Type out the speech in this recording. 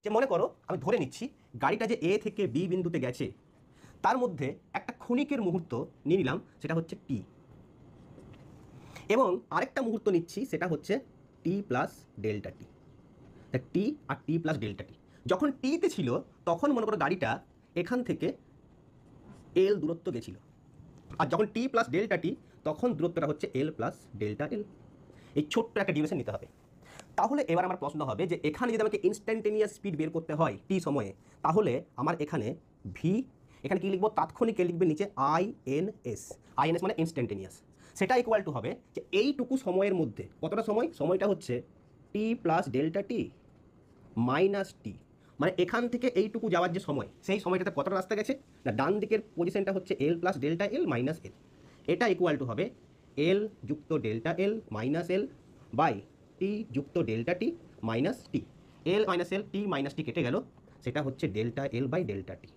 যে মনে করো আমি ধরে নিচ্ছি গাড়িটা যে এ থেকে বি বিন্দুতে গেছে তার মধ্যে একটা ক্ষণিকের মুহূর্ত নিয়ে নিলাম, সেটা হচ্ছে টি, এবং আরেকটা মুহূর্ত নিচ্ছি সেটা হচ্ছে টি প্লাস ডেল্টা টি। টি আর টি প্লাস ডেল্টা টি যখন টিতে ছিল তখন মনে করো গাড়িটা এখান থেকে এল দূরত্ব গেছিল, আর যখন টি প্লাস ডেল্টা টি তখন দূরত্বটা হচ্ছে এল প্লাস ডেল্টা এল। এই ছোট্ট একটা ডিউরেশন নিতে হবে। তাহলে এবার আমার প্রশ্ন হবে যে এখানে যদি আমাকে ইনস্ট্যান্টেনিয়াস স্পিড বের করতে হয় টি সময়ে, তাহলে আমার এখানে ভি, এখানে কি লিখবো, তাৎক্ষণিক লিখবে নিচে আইএনএস, আইএনএস মানে ইনস্ট্যান্টেনিয়াস। সেটা ইকুয়াল টু হবে যে এইটুকু সময়ের মধ্যে কতটা সময়, সময়টা হচ্ছে টি প্লাস ডেল্টা টি মাইনাস টি, মানে এখান থেকে এইটুকু যাওয়ার যে সময়, সেই সময়টাতে কতটা রাস্তা গেছে না, ডান দিকের পজিশনটা হচ্ছে L plus delta L minus L. এটা ইকুয়াল টু হবে এল যুক্ত delta L minus L by T যুক্ত delta T minus T. L minus L, T minus T কেটে গেল, সেটা হচ্ছে delta L by delta T.